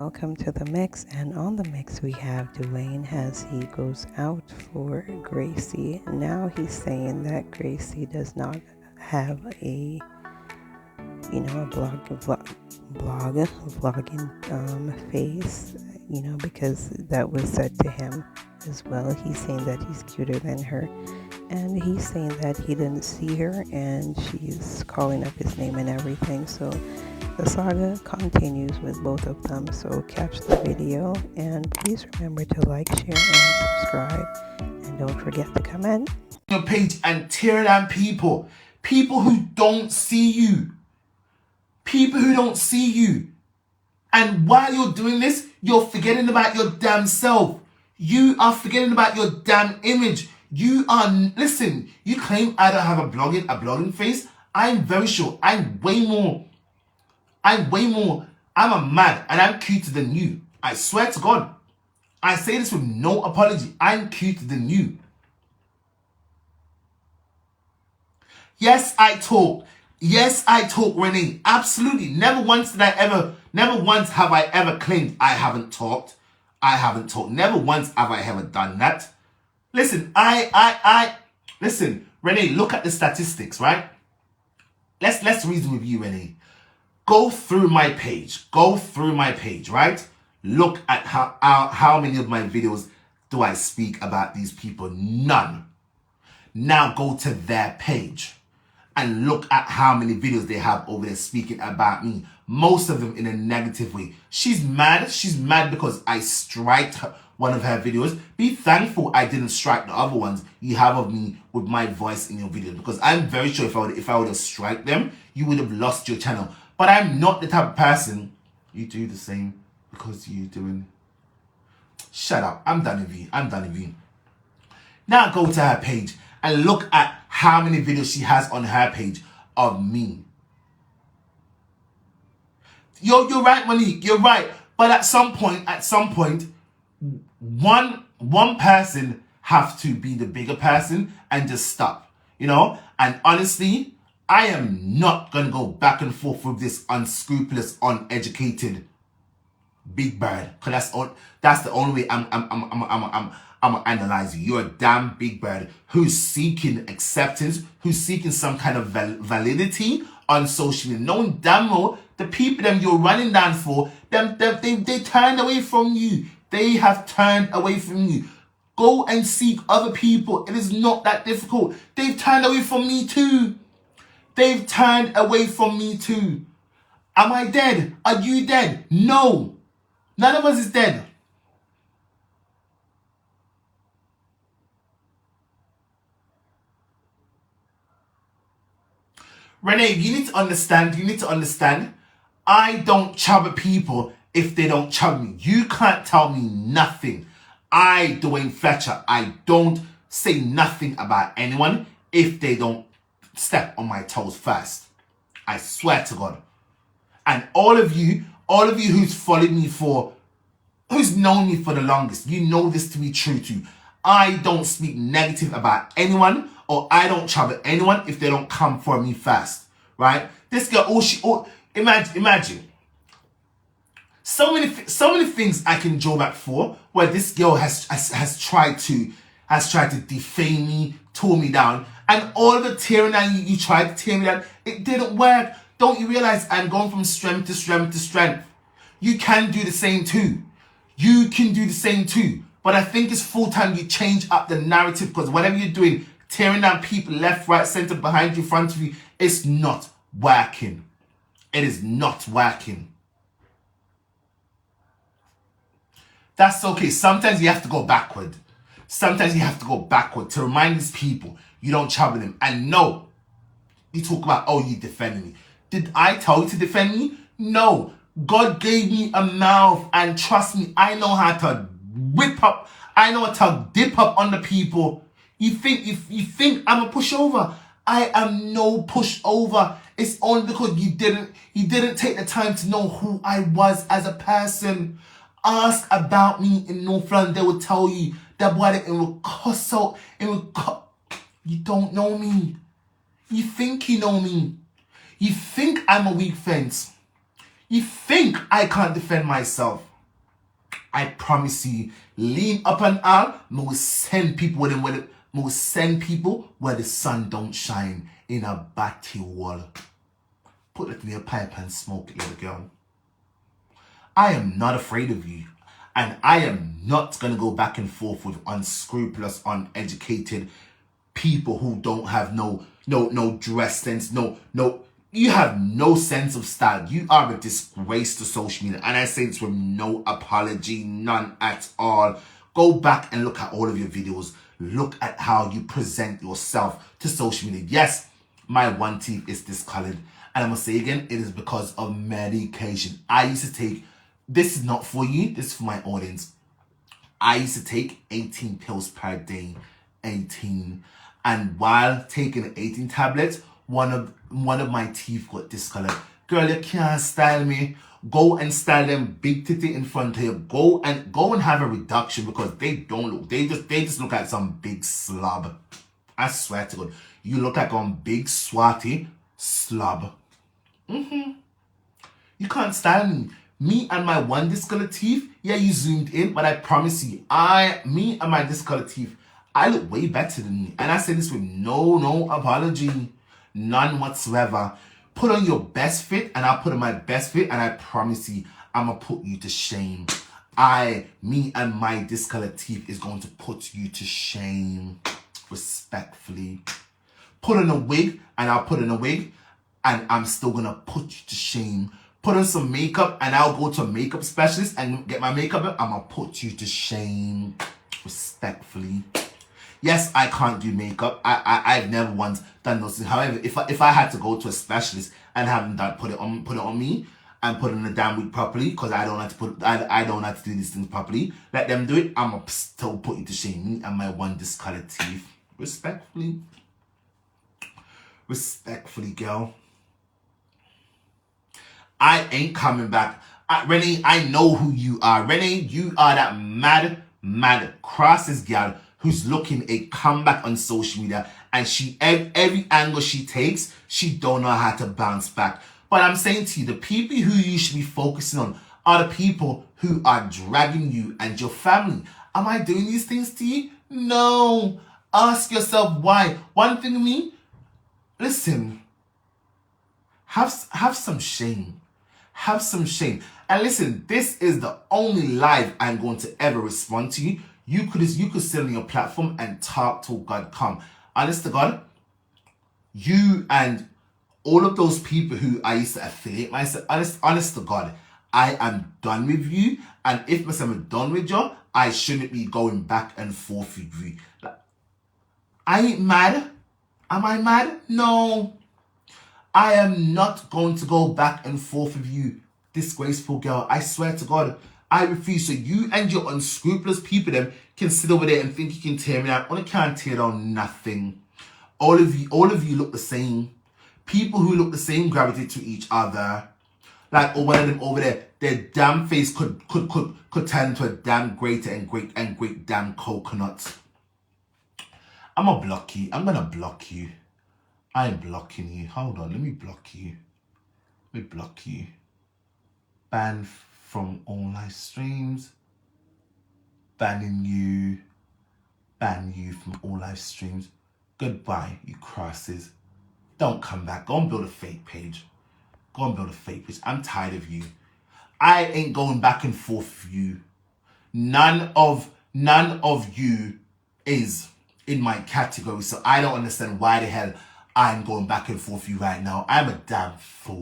Welcome to the mix, and on the mix we have Dwayne as he goes out for Gracie. Now he's saying that Gracie does not have a, a vlogging face, because that was said to him as well. He's saying that he's cuter than her, and he's saying that he didn't see her, and she's calling up his name and everything. So the saga continues with both of them, so catch the video and please remember to like, share, and subscribe, and don't forget to comment. Your page and tear down people who don't see you. People who don't see you. And while you're doing this, you're forgetting about your damn self. You are forgetting about your damn image. You claim I don't have a blogging face. I'm very sure I'm I'm a man and I'm cuter than you. I swear to God. I say this with no apology. I'm cuter than you. Yes, I talk. Yes, I talk, Renee. Absolutely. Never once have I ever claimed I haven't talked. I haven't talked. Never once have I ever done that. Listen, listen, Renee, look at the statistics, right? Let's reason with you, Renee. Go through my page, right? Look at how many of my videos do I speak about these people? None. Now go to their page and look at how many videos they have over there speaking about me. Most of them in a negative way. She's mad. She's mad because I striked one of her videos. Be thankful I didn't strike the other ones you have of me with my voice in your videos, because I'm very sure if I would have striked them, you would have lost your channel. But I'm not the type of person you do the same because you're doing. Shut up. I'm done with you. Now go to her page and look at how many videos she has on her page of me. You're right, Monique. You're right. But at some point, one person have to be the bigger person and just stop. And honestly, I am not gonna go back and forth with this unscrupulous, uneducated big bird, because that's the only way I'm gonna analyze you. You're a damn big bird who's seeking acceptance, who's seeking some kind of validity on social media, knowing damn well the people them you're running down for they turned away from you. They have turned away from you. Go and seek other people. It is not that difficult. They've turned away from me too. They've turned away from me too. Am I dead? Are you dead? No. None of us is dead. Renee, you need to understand. I don't chub at people if they don't chub me. You can't tell me nothing. Dwayne Fletcher, I don't say nothing about anyone if they don't step on my toes first. I swear to God. And all of you who's followed me who's known me for the longest, you know this to be true too. I don't speak negative about anyone, or I don't chub at anyone if they don't come for me first, right? This girl, imagine. So many things I can draw back for where this girl has tried to defame me, tore me down, and all the tearing down you tried to tear me down, it didn't work. Don't you realize I'm going from strength to strength to strength? You can do the same too. You can do the same too. But I think it's full time you change up the narrative, because whatever you're doing, tearing down people left, right, center, behind you, front of you, it's not working. It is not working. That's okay. Sometimes you have to go backward. To remind these people you don't trouble them. And no, you talk about, oh, you defend me. Did I tell you to defend me? No. God gave me a mouth, and trust me, I know how to whip up. I know how to dip up on the people. You think I'm a pushover? I am no pushover. It's only because you didn't take the time to know who I was as a person. Ask about me in North London, they will tell you that boy it will cuss out. You don't know me. You think you know me. You think I'm a weak fence. You think I can't defend myself. I promise you, lean up and out, will send people where the sun don't shine in a batty wall. Put it in your pipe and smoke it, little girl. I am not afraid of you. And I am not going to go back and forth with unscrupulous, uneducated people who don't have no dress sense, you have no sense of style. You are a disgrace to social media. And I say this with no apology, none at all. Go back and look at all of your videos. Look at how you present yourself to social media. Yes, my one teeth is discolored. And I'm going to say again, it is because of medication. I used to take, this is not for you, this is for my audience. I used to take 18 pills per day. 18. And while taking the 18 tablets, one of my teeth got discolored. Girl, you can't style me. Go and style them big titty in front of you. Go and have a reduction, because they don't look. They just look like some big slob. I swear to God, you look like a big swatty slob. You can't style me. Me and my one discolored teeth. Yeah, you zoomed in, but I promise you, me and my discolored teeth, I look way better than you. And I say this with no apology. None whatsoever. Put on your best fit, and I'll put on my best fit, and I promise you, I'm going to put you to shame. Me and my discolored teeth is going to put you to shame. Respectfully. Put on a wig, and I'll put on a wig, and I'm still going to put you to shame. Put on some makeup, and I'll go to a makeup specialist and get my makeup done. I'm going to put you to shame. Respectfully. Yes, I can't do makeup. I've never once done those things. However, if I had to go to a specialist and have them done, put it on me and put it in the damn wig properly, because I don't have to do these things properly. Let them do it. I'ma still put you to shame, me and my one discolored teeth. Respectfully, girl. I ain't coming back. Renee, I know who you are. Renee, you are that mad crosses girl who's looking a comeback on social media, and every angle she takes, she don't know how to bounce back. But I'm saying to you, the people who you should be focusing on are the people who are dragging you and your family. Am I doing these things to you? No. Ask yourself why. One thing to me, listen, have some shame. Have some shame. And listen, this is the only live I'm going to ever respond to you. You could sit on your platform and talk till God come. Honest to God, you and all of those people who I used to affiliate myself, honest to God, I am done with you. And if I'm done with you, I shouldn't be going back and forth with you. I ain't mad. Am I mad? No. I am not going to go back and forth with you, disgraceful girl. I swear to God, I refuse. So you and your unscrupulous people them can sit over there and think you can tear me down. I can't tear down nothing. All of you look the same. People who look the same gravitate to each other. Like, or one of them over there, their damn face could turn into a damn grater and great damn coconut. I'm gonna block you. I'm gonna block you. I'm blocking you. Hold on, let me block you. Let me block you. Ban from all live streams. Banning you. Ban you from all live streams. Goodbye, you crosses. Don't come back. Go and build a fake page. Go and build a fake page. I'm tired of you. I ain't going back and forth with you. None of you is in my category, so I don't understand why the hell I'm going back and forth with you right now. I'm a damn fool.